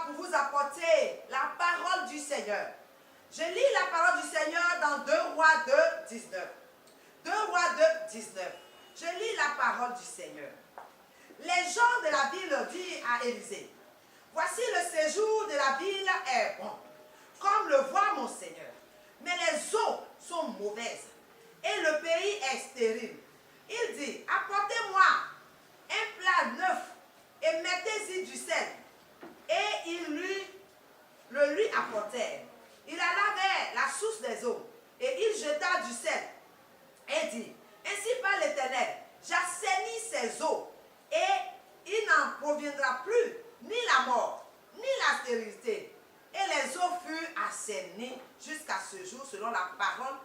pour vous apporter la parole du Seigneur. Je lis la parole du Seigneur dans 2 Rois 2, 19. 2 Rois 2, 19. Je lis la parole du Seigneur. Les gens de la ville dirent à Élisée, voici le séjour de la ville est bon, comme le voit mon Seigneur. Mais les eaux sont mauvaises et le pays est stérile. Il dit, apportez-moi un plat neuf et mettez-y du sel. Et ils le lui apportèrent. Il alla vers la source des eaux et il jeta du sel et dit, ainsi parle l'Éternel, j'assainis ces eaux et il n'en proviendra plus ni la mort, ni la stérilité. Et les eaux furent assainies jusqu'à ce jour selon la parole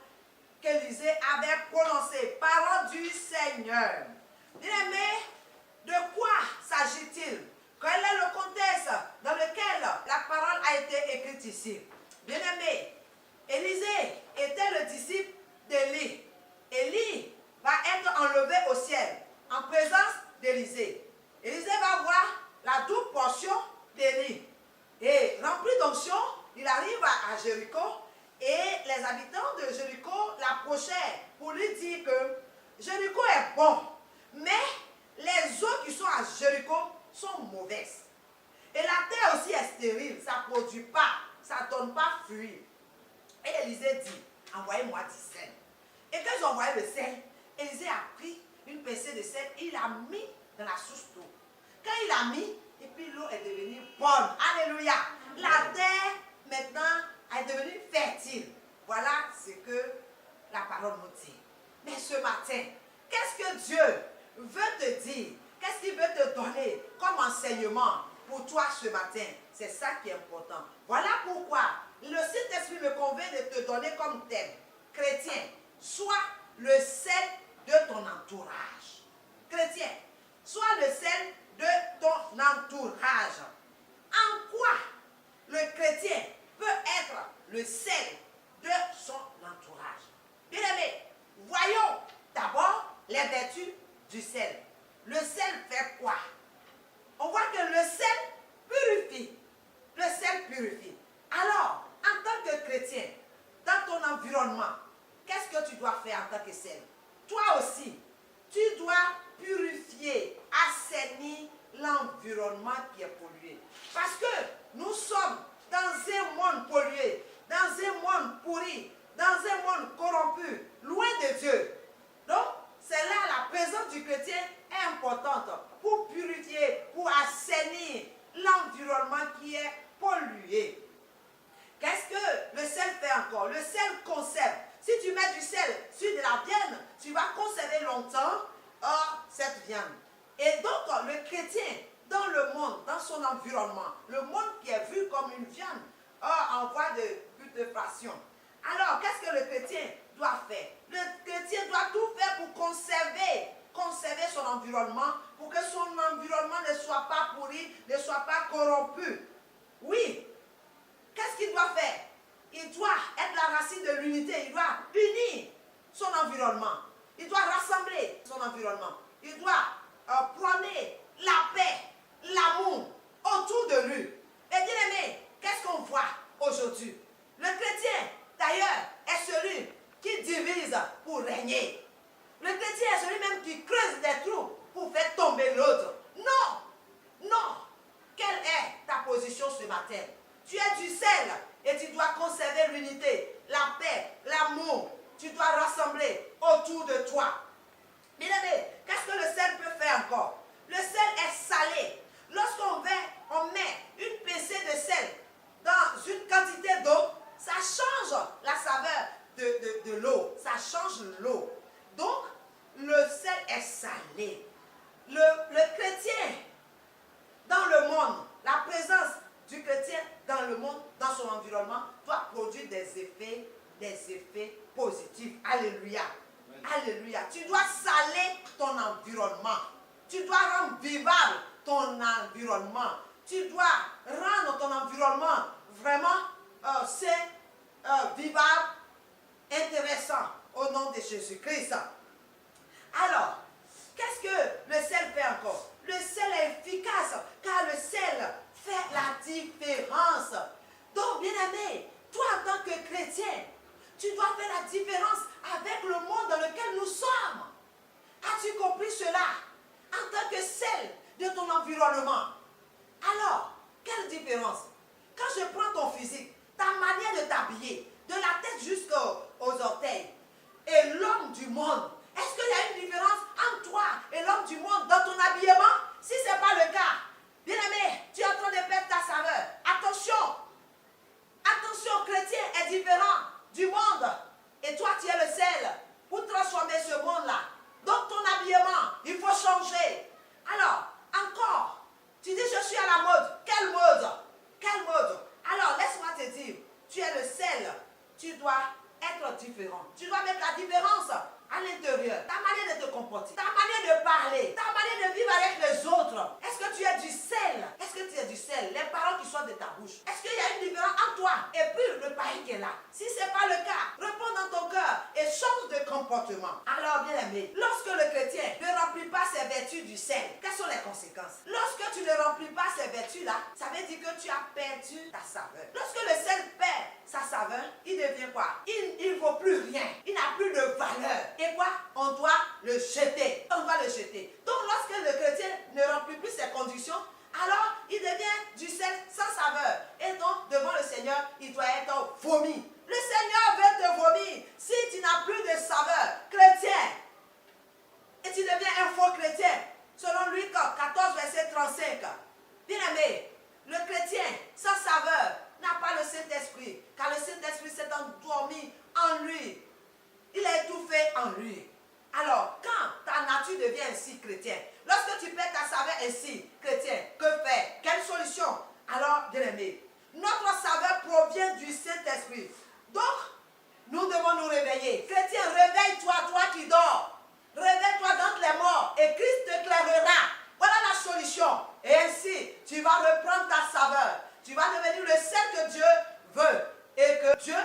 qu'Élisée avait prononcée. Parole du Seigneur. Bien-aimés, de quoi s'agit-il? Quel est le contexte dans lequel la parole a été écrite ici? Bien-aimés, Élisée était le disciple d'Élie. Élie va être enlevé au ciel en présence d'Élisée. Élisée va voir la double portion d'Élie. Et rempli d'onction, il arrive à Jéricho et les habitants de Jéricho l'approchaient pour lui dire que Jéricho est bon, mais les eaux qui sont à Jéricho sont mauvaises. Et la terre aussi est stérile, ça ne produit pas, ça ne donne pas fruit. Et Élisée dit, envoyez-moi du sel. Et quand ils ont envoyé le sel, Élisée a pris une pincée de sel et il a mis dans la source d'eau. Quand il a mis, et puis l'eau est devenue bonne. Alléluia. La terre, maintenant, est devenue fertile. Voilà ce que la parole nous dit. Mais ce matin, qu'est-ce que Dieu veut te dire? Qu'est-ce qu'il veut te donner comme enseignement pour toi ce matin? C'est ça qui est important. Voilà pourquoi le Saint-Esprit me convainc de te donner comme thème. Chrétien, sois le sel de ton entourage. Chrétien, sois le sel de ton entourage. En quoi le chrétien peut être le sel de son entourage? Bien aimé, voyons d'abord les vertus du sel. Le sel fait quoi? On voit que le sel purifie. Le sel purifie. Alors, en tant que chrétien, dans ton environnement, qu'est-ce que tu dois faire en tant que sel? Toi aussi, tu dois purifier, assainir l'environnement qui est pollué. Parce que nous sommes dans un monde pollué, dans un monde pourri, dans un monde corrompu, loin de Dieu. Donc, c'est là la présence du chrétien est importante pour purifier, pour assainir l'environnement qui est pollué. Qu'est-ce que le sel fait encore? Le sel conserve. Si tu mets du sel sur de la viande, tu vas conserver longtemps cette viande. Et donc, le chrétien, dans le monde, dans son environnement, le monde qui est vu comme une viande, en voie de putréfaction. Alors, qu'est-ce que le chrétien doit faire? Le chrétien doit tout faire pour conserver son environnement, pour que son environnement ne soit pas pourri, ne soit pas corrompu. Oui. Qu'est-ce qu'il doit faire? Il doit être la racine de l'unité. Il doit unir son environnement. Il doit rassembler son environnement. Il doit prôner la paix, l'amour autour de lui. Et bien aimé, qu'est-ce qu'on voit aujourd'hui? Le chrétien, d'ailleurs, est celui qui divise pour régner. Le chrétien est celui même qui creuse des trous pour faire tomber l'autre. Non, non. Quelle est ta position ce matin? Tu es du sel et tu dois conserver l'unité, la paix, l'amour. Tu dois rassembler autour de toi. Bien aimé, qu'est-ce que le sel peut faire encore? Le sel est salé. Lorsqu'on met une pincée de sel dans une quantité d'eau, ça change la saveur de l'eau. Ça change l'eau. Donc, le sel est salé. Le chrétien, dans le monde, la présence du chrétien dans le monde, dans son environnement, doit produire des effets positifs. Alléluia. Alléluia. Tu dois saler ton environnement. Tu dois rendre vivable ton environnement. Tu dois rendre ton environnement vraiment vivable, intéressant au nom de Jésus-Christ. Alors, qu'est-ce que le sel fait encore? Le sel est efficace car le sel fait la différence. Donc, bien-aimé, toi en tant que chrétien, tu dois faire la différence avec le monde dans lequel nous sommes. As-tu compris cela? En tant que celle de ton environnement. Alors, quelle différence? Quand je prends ton physique, ta manière de t'habiller, de la tête jusqu'aux orteils, et l'homme du monde, est-ce qu'il y a une différence entre toi et l'homme du monde dans ton habillement? Si ce n'est pas le cas, bien-aimé, tu es en train de perdre ta saveur. Attention! Attention, chrétien est différent du monde. Et toi, tu es le sel pour transformer ce monde-là. Donc, ton habillement, il faut changer. Alors, encore, tu dis, je suis à la mode. Quelle mode? Quelle mode? Alors, laisse-moi te dire, tu es le sel. Tu dois être différent. Tu dois mettre la différence à l'intérieur. Ta manière de te comporter, ta manière de parler, ta manière de vivre avec les autres. Est-ce que tu es du sel? Est-ce que tu es du sel? Les paroles qui sortent de ta bouche. Est-ce qu'il y a une différence entre toi et puis le pays qui est là? Si ce n'est pas le cas, réponds dans ton cœur et change de comportement. Alors, bien aimé, lorsque le chrétien ne remplit pas ses vertus du sel, quelles sont les conséquences? Lorsque tu ne remplis pas ces vertus-là, ça veut dire que tu as perdu ta saveur. Lorsque le sel perd sa saveur, il devient quoi? Il ne vaut plus rien. Il n'a plus de valeur. Et quoi? On doit le jeter. On doit le jeter. Donc, lorsque le chrétien ne remplit plus ses conditions, alors il devient du sel sans saveur. Et donc, devant le Seigneur, il doit être vomi. Le Seigneur veut te vomir. Si tu n'as plus de saveur, chrétien, et tu deviens un faux chrétien, selon Luc 14, verset 35. Bien-aimé, le chrétien sans saveur n'a pas le Saint-Esprit, car le Saint-Esprit s'est endormi en lui. Il a étouffé en lui. Alors, quand ta nature devient ainsi chrétien, lorsque tu perds ta saveur ainsi chrétien, que faire? Quelle solution? Alors, bien-aimé, notre saveur provient du Saint-Esprit. Donc, nous devons nous réveiller. Chrétien, réveille-toi, toi qui dors. Réveille-toi d'entre les morts et Christ t'éclairera. Voilà la solution. Et ainsi, tu vas reprendre ta saveur. Tu vas devenir le sel que Dieu veut. Et que Dieu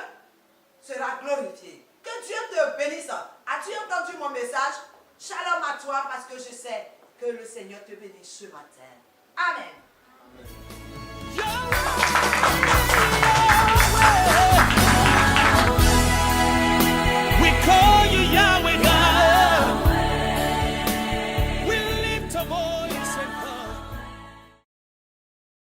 sera glorifié. Que Dieu te bénisse. As-tu entendu mon message? Shalom à toi parce que je sais que le Seigneur te bénit ce matin. Amen.